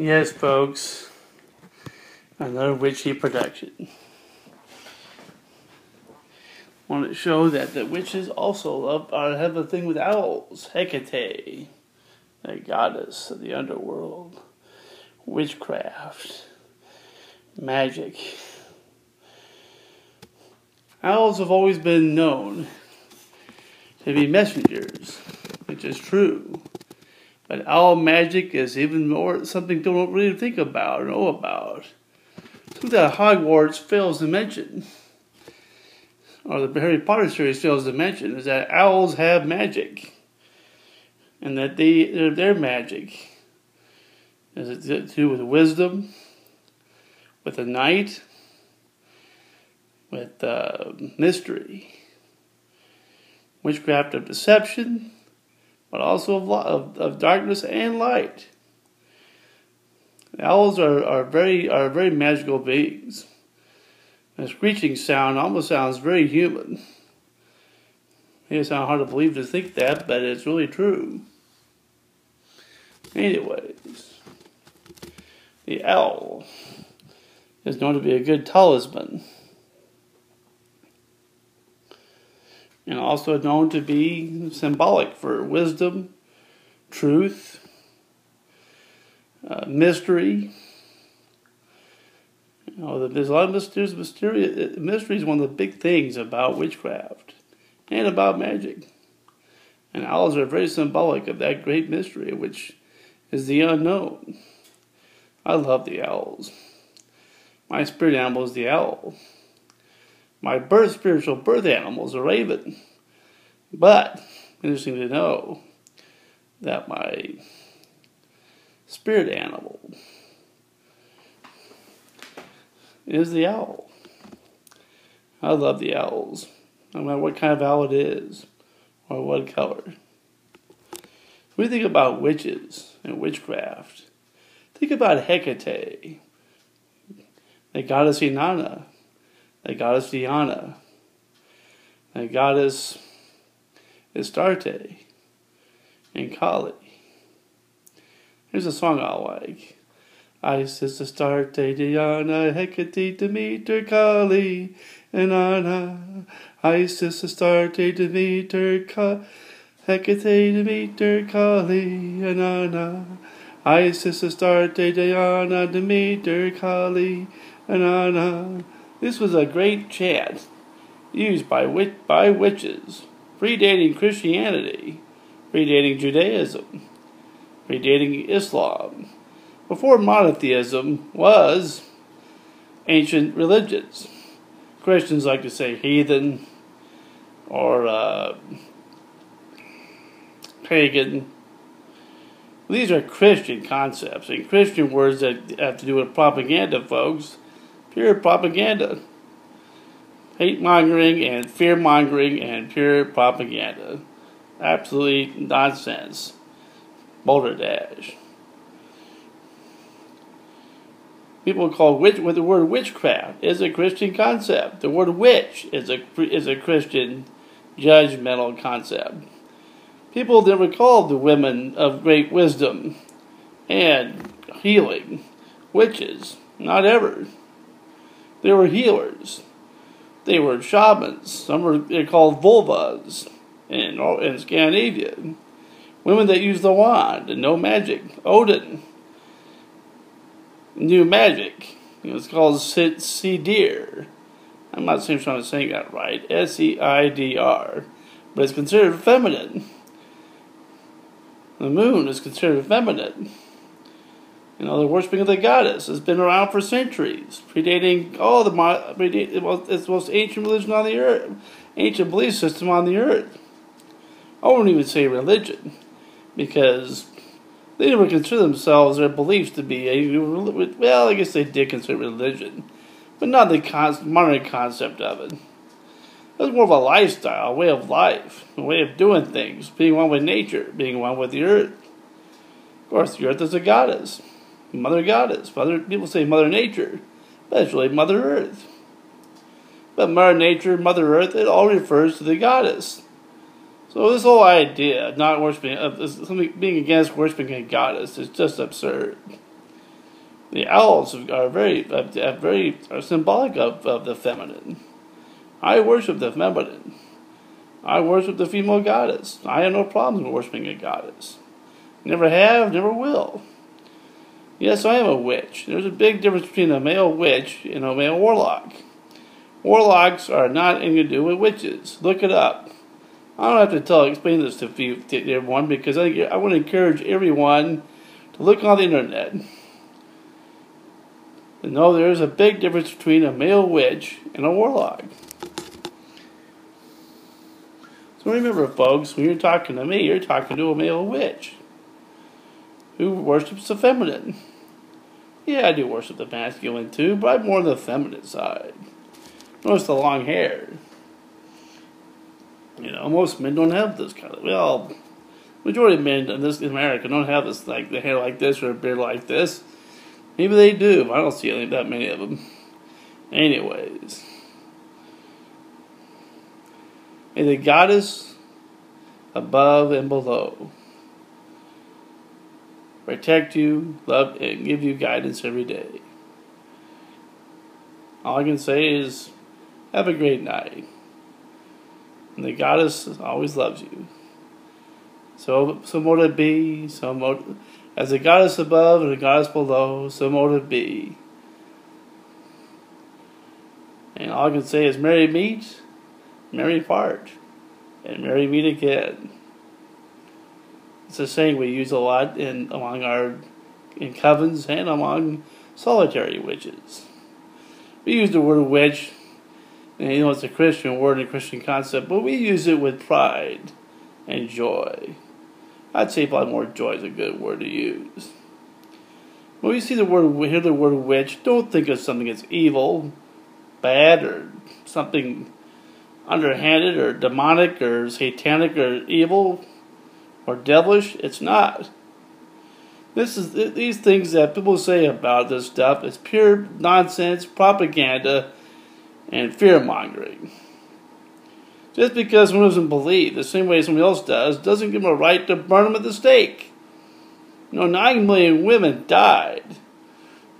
Yes, folks, another witchy production. Want to show that the witches also have a thing with owls. Hecate, the goddess of the underworld, witchcraft, magic. Owls have always been known to be messengers, which is true. But owl magic is even more something people don't really think about or know about. Something that Hogwarts fails to mention, or the Harry Potter series fails to mention, is that owls have magic. And that their magic is to do with wisdom, with the night, with mystery, witchcraft of deception, but also of darkness and light. Owls are very magical beings. A screeching sound almost sounds very human. It sounds hard to believe to think that, but it's really true. Anyways, the owl is known to be a good talisman, and also known to be symbolic for wisdom, truth, mystery. There's a lot of mysteries. Mystery is one of the big things about witchcraft and about magic. And owls are very symbolic of that great mystery, which is the unknown. I love the owls. My spirit animal is the owl. My spiritual birth animal is a raven. But, interesting to know that my spirit animal is the owl. I love the owls, no matter what kind of owl it is, or what color. When we think about witches and witchcraft, think about Hecate, the goddess Inanna, the goddess Diana, the goddess Astarte, and Kali. Here's a song I like. Isis, Astarte, Diana, Hecate, Demeter, Kali, Inanna. Isis, Astarte, Demeter, Hecate, Demeter, Kali, Inanna. Isis, Astarte, Diana, Demeter, Kali, Inanna. This was a great chant used by witches, predating Christianity, predating Judaism, predating Islam, before monotheism was ancient religions. Christians like to say heathen or pagan. These are Christian concepts and Christian words that have to do with propaganda, folks. Pure propaganda. Hate-mongering and fear-mongering and pure propaganda. Absolutely nonsense. Balderdash. People call with the word witchcraft is a Christian concept. The word witch is a Christian judgmental concept. People never called the women of great wisdom and healing witches. Not ever. They were healers. They were shamans. They're called vulvas in Scandinavia. Women that use the wand and know magic. Odin knew magic. It's called Sidir. I'm not sure if I'm saying that right. Seidr. But it's considered feminine. The moon is considered feminine. The worshipping of the goddess has been around for centuries, predating all it's the most ancient religion on the earth, ancient belief system on the earth. I wouldn't even say religion, because they never consider themselves, their beliefs to be well, I guess they did consider religion, but not the modern concept of it. It was more of a lifestyle, a way of life, a way of doing things, being one with nature, being one with the earth. Of course, the earth is a goddess. Mother goddess. People say Mother Nature, but it's really Mother Earth. But Mother Nature, Mother Earth, it all refers to the goddess. So this whole idea of not worshiping, being against worshiping a goddess is just absurd. The owls are symbolic of the feminine. I worship the feminine. I worship the female goddess. I have no problems with worshiping a goddess. Never have, never will. Yes, I am a witch. There's a big difference between a male witch and a male warlock. Warlocks are not anything to do with witches. Look it up. I don't have to explain this to everyone because I want to encourage everyone to look on the internet and know there is a big difference between a male witch and a warlock. So remember, folks, when you're talking to me, you're talking to a male witch who worships the feminine. Yeah, I do worship the masculine too, but I'm more on the feminine side. Notice the long hair. You know, most men don't have this kind of. Well, majority of men in America don't have this, like the hair like this or a beard like this. Maybe they do, but I don't see that many of them. Anyways, may the goddess above and below protect you, love, and give you guidance every day. All I can say is, have a great night. And the goddess always loves you. So mote it be, as the goddess above and the goddess below, so mote it be. And all I can say is, merry meet, merry part, and merry meet again. It's a saying we use a lot in covens and among solitary witches. We use the word witch, and you know it's a Christian word and a Christian concept, but we use it with pride and joy. I'd say probably more joy is a good word to use. When we hear the word witch, don't think of something that's evil, bad, or something underhanded, or demonic, or satanic, or evil, or devilish. It's not. These things that people say about this stuff is pure nonsense, propaganda, and fear-mongering. Just because one doesn't believe the same way somebody else does, doesn't give them a right to burn them at the stake. 9 million women died.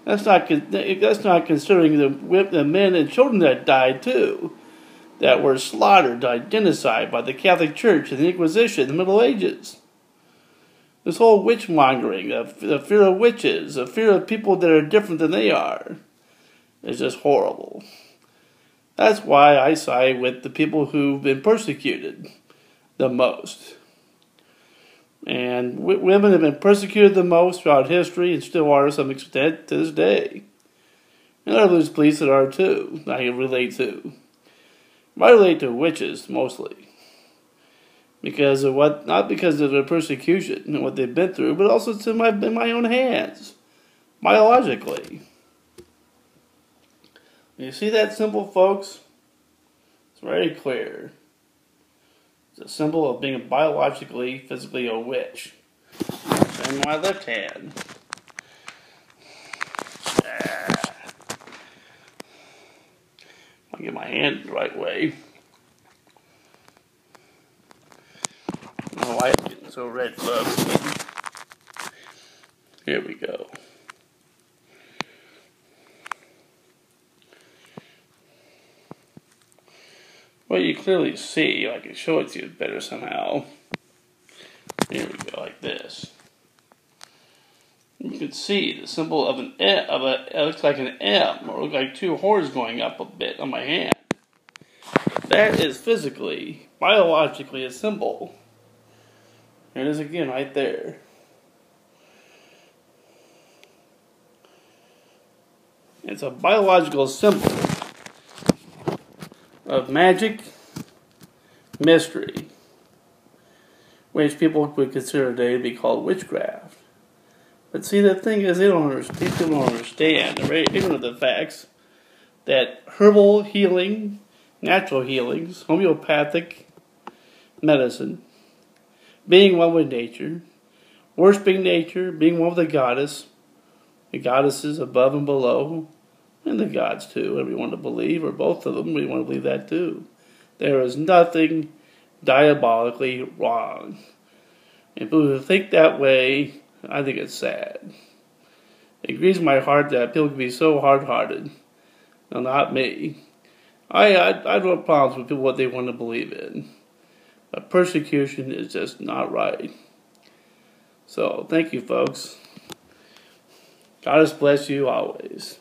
That's not considering the men and children that died too, that were slaughtered, genocide by the Catholic Church and the Inquisition in the Middle Ages. This whole witch-mongering, the fear of witches, the fear of people that are different than they are, is just horrible. That's why I side with the people who've been persecuted the most. And women have been persecuted the most throughout history and still are to some extent to this day. And other religious beliefs that are too, I relate to. I relate to witches mostly. Because of not because of their persecution and what they've been through, but also in my own hands, biologically. You see that symbol, folks? It's very clear. It's a symbol of being biologically, physically a witch. It's in my left hand. I'll get my hand the right way. I don't know why it's getting so red, folks. Here we go. Well, you clearly see, I can show it to you better somehow. Here we go, like this. You can see the symbol of it looks like an M, or looks like two horns going up a bit on my hand. That is physically, biologically a symbol. Here it is again, right there. It's a biological symbol of magic, mystery, which people would consider today to be called witchcraft. But see, the thing is, people don't understand. They're very ignorant of the facts that herbal healing, natural healings, homeopathic medicine, being one with nature, worshiping nature, being one with the goddesses above and below, and the gods too, whatever you want to believe, or both of them, we want to believe that too. There is nothing diabolically wrong. And people who think that way, I think it's sad. It grieves my heart that people can be so hard-hearted. No, not me. I don't have problems with people what they want to believe in. But persecution is just not right. So, thank you, folks. God bless you always.